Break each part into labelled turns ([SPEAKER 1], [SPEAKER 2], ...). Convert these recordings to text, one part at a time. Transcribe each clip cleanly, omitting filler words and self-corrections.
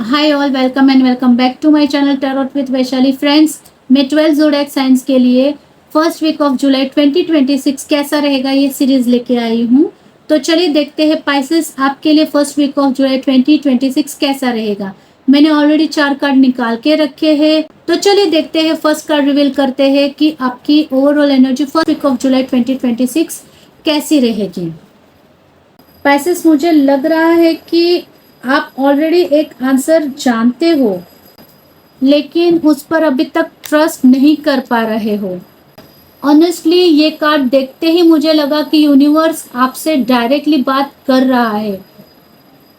[SPEAKER 1] Hi all, welcome and welcome back to my channel tarot with Vaishali. Friends, मैं 12 zodiac science के लिए first week of July 2026 कैसा रहेगा ये सीरीज लेके आई हूँ। तो चलिए देखते हैं पाइसेस आपके लिए फर्स्ट वीक ऑफ जुलाई 2026 कैसा रहेगा। मैंने ऑलरेडी 4 कार्ड निकाल के रखे हैं, तो चलिए देखते हैं। फर्स्ट कार्ड रिवील करते हैं कि आपकी overall energy first week of July 2026 कैसी रहेगी। पाइसेस, मुझे लग रहा है कि आप ऑलरेडी एक आंसर जानते हो, लेकिन उस पर अभी तक ट्रस्ट नहीं कर पा रहे हो। ऑनेस्टली ये कार्ड देखते ही मुझे लगा कि यूनिवर्स आपसे डायरेक्टली बात कर रहा है।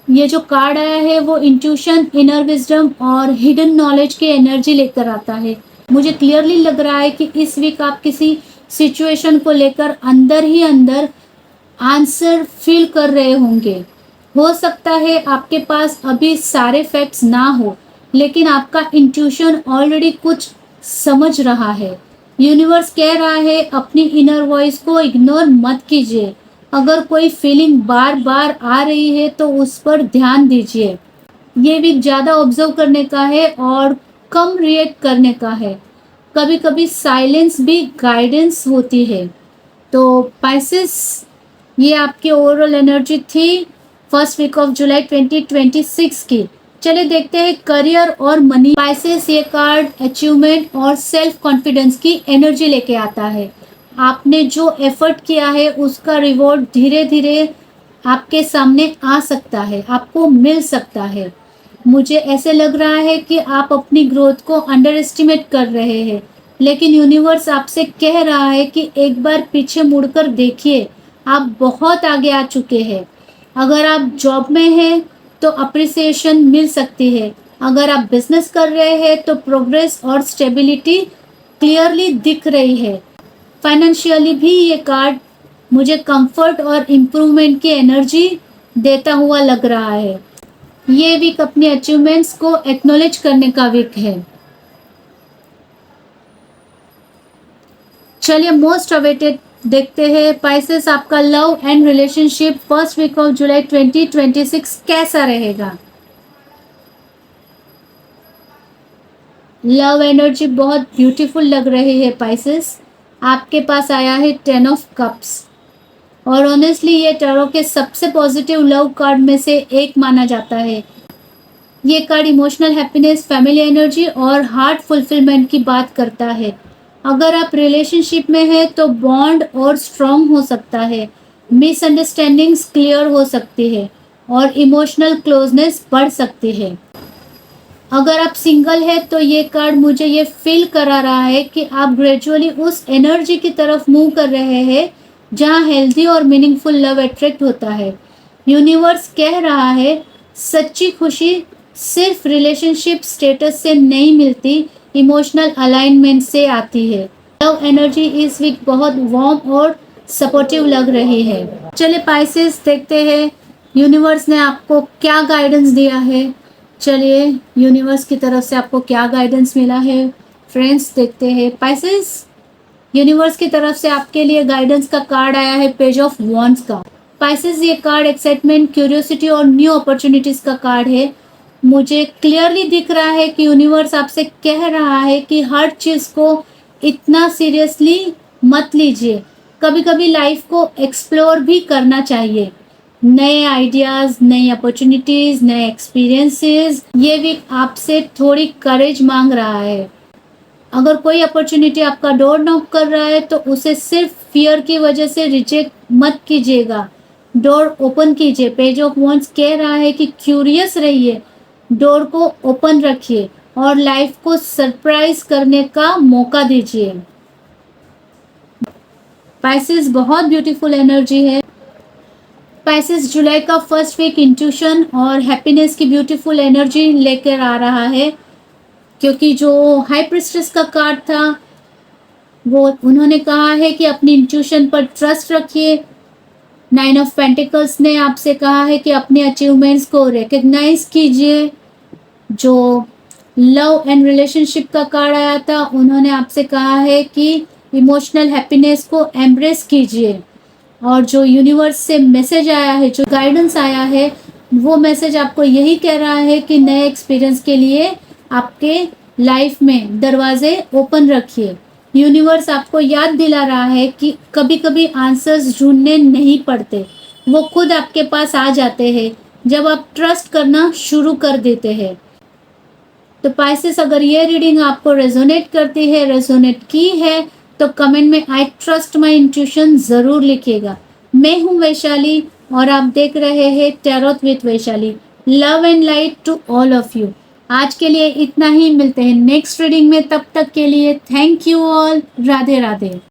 [SPEAKER 1] ये जो कार्ड आया है वो इंट्यूशन, इनर विजडम और हिडन नॉलेज की एनर्जी लेकर आता है। मुझे क्लियरली लग रहा है कि इस वीक आप किसी सिचुएशन को लेकर अंदर ही अंदर आंसर फील कर रहे होंगे। हो सकता है आपके पास अभी सारे फैक्ट्स ना हो, लेकिन आपका इंट्यूशन ऑलरेडी कुछ समझ रहा है। यूनिवर्स कह रहा है अपनी इनर वॉइस को इग्नोर मत कीजिए। अगर कोई फीलिंग बार बार आ रही है तो उस पर ध्यान दीजिए। ये वीक ज़्यादा ऑब्जर्व करने का है और कम रिएक्ट करने का है। कभी कभी साइलेंस भी गाइडेंस होती है। तो पाइसेस, ये आपकी ओवरऑल एनर्जी थी फर्स्ट वीक ऑफ जुलाई 2026 की। चलिए देखते हैं करियर और मनी। पाइसेस, ये कार्ड अचीवमेंट और सेल्फ कॉन्फिडेंस की एनर्जी लेके आता है। आपने जो एफर्ट किया है उसका रिवॉर्ड धीरे धीरे आपके सामने आ सकता है, आपको मिल सकता है। मुझे ऐसे लग रहा है कि आप अपनी ग्रोथ को अंडर एस्टिमेट कर रहे हैं, लेकिन यूनिवर्स आपसे कह रहा है कि एक बार पीछे मुड़कर देखिए, आप बहुत आगे आ चुके हैं। अगर आप जॉब में हैं तो अप्रिसिएशन मिल सकती है। अगर आप बिजनेस कर रहे हैं तो प्रोग्रेस और स्टेबिलिटी क्लियरली दिख रही है। फाइनेंशियली भी ये कार्ड मुझे कंफर्ट और इम्प्रूवमेंट की एनर्जी देता हुआ लग रहा है। ये वीक अपने अचीवमेंट्स को एक्नॉलेज करने का वीक है। चलिए मोस्ट अवेटेड देखते हैं पाइसेस, आपका love and relationship first week of July 2026 कैसा रहेगा। लव एनर्जी बहुत ब्यूटीफुल लग रही है पाइसेस। आपके पास आया है 10 ऑफ कप्स, और ऑनेस्टली ये टैरो के सबसे पॉजिटिव लव कार्ड में से एक माना जाता है। ये card emotional happiness, family energy और हार्ट फुलफिलमेंट की बात करता है। अगर आप रिलेशनशिप में हैं तो बॉन्ड और स्ट्रॉन्ग हो सकता है, मिसअंडरस्टैंडिंग्स क्लियर हो सकती है और इमोशनल क्लोजनेस बढ़ सकती है। अगर आप सिंगल है तो ये कार्ड मुझे ये फील करा रहा है कि आप ग्रेजुअली उस एनर्जी की तरफ मूव कर रहे हैं जहां हेल्दी और मीनिंगफुल लव अट्रैक्ट होता है। यूनिवर्स कह रहा है सच्ची खुशी सिर्फ रिलेशनशिप स्टेटस से नहीं मिलती, इमोशनल अलाइनमेंट से आती है। लव एनर्जी इस वीक बहुत वार्म और सपोर्टिव लग रही है। चलिए पाइसेस, देखते हैं यूनिवर्स ने आपको क्या गाइडेंस दिया है। चलिए यूनिवर्स की तरफ से आपको क्या गाइडेंस मिला है फ्रेंड्स, देखते हैं। पाइसेस, यूनिवर्स की तरफ से आपके लिए गाइडेंस का कार्ड आया है पेज ऑफ वॉन्ड्स का। पाइसेस, ये कार्ड एक्साइटमेंट, क्यूरियोसिटी और न्यू अपॉर्चुनिटीज का कार्ड है। मुझे क्लियरली दिख रहा है कि यूनिवर्स आपसे कह रहा है कि हर चीज को इतना सीरियसली मत लीजिए। कभी कभी लाइफ को एक्सप्लोर भी करना चाहिए। नए आइडियाज, नई अपॉर्चुनिटीज, नए एक्सपीरियंसेस, ये भी आपसे थोड़ी करेज मांग रहा है। अगर कोई अपॉर्चुनिटी आपका डोर नॉक कर रहा है तो उसे सिर्फ फियर की वजह से रिजेक्ट मत कीजिएगा, डोर ओपन कीजिए। पेज ऑफ वॉन्ड्स कह रहा है कि क्यूरियस रहिए, डोर को ओपन रखिए और लाइफ को सरप्राइज करने का मौका दीजिए। पाइसेस, बहुत ब्यूटीफुल एनर्जी है। पाइसेस, जुलाई का फर्स्ट वीक इंट्यूशन और हैप्पीनेस की ब्यूटीफुल एनर्जी लेकर आ रहा है, क्योंकि जो हाई प्रिस्टेस का कार्ड था वो उन्होंने कहा है कि अपनी इंट्यूशन पर ट्रस्ट रखिए। 9 ऑफ पेंटिकल्स ने आपसे कहा है कि अपने अचीवमेंट्स को रिकग्नाइज कीजिए। जो लव एंड रिलेशनशिप का कार्ड आया था उन्होंने आपसे कहा है कि इमोशनल हैप्पीनेस को एम्ब्रेस कीजिए। और जो यूनिवर्स से मैसेज आया है, जो गाइडेंस आया है, वो मैसेज आपको यही कह रहा है कि नए एक्सपीरियंस के लिए आपके लाइफ में दरवाजे ओपन रखिए। यूनिवर्स आपको याद दिला रहा है कि कभी कभी आंसर्स ढूंढने नहीं पड़ते, वो खुद आपके पास आ जाते हैं जब आप ट्रस्ट करना शुरू कर देते हैं। तो पाइसेस, अगर ये रीडिंग आपको रेजोनेट करती है, रेजोनेट की है, तो कमेंट में आई ट्रस्ट माई इंट्यूशन ज़रूर लिखिएगा। मैं हूँ वैशाली और आप देख रहे हैं tarot with Vaishali. Love and light to all of you. आज के लिए इतना ही, मिलते हैं नेक्स्ट रीडिंग में। तब तक के लिए thank you all. Radhe Radhe.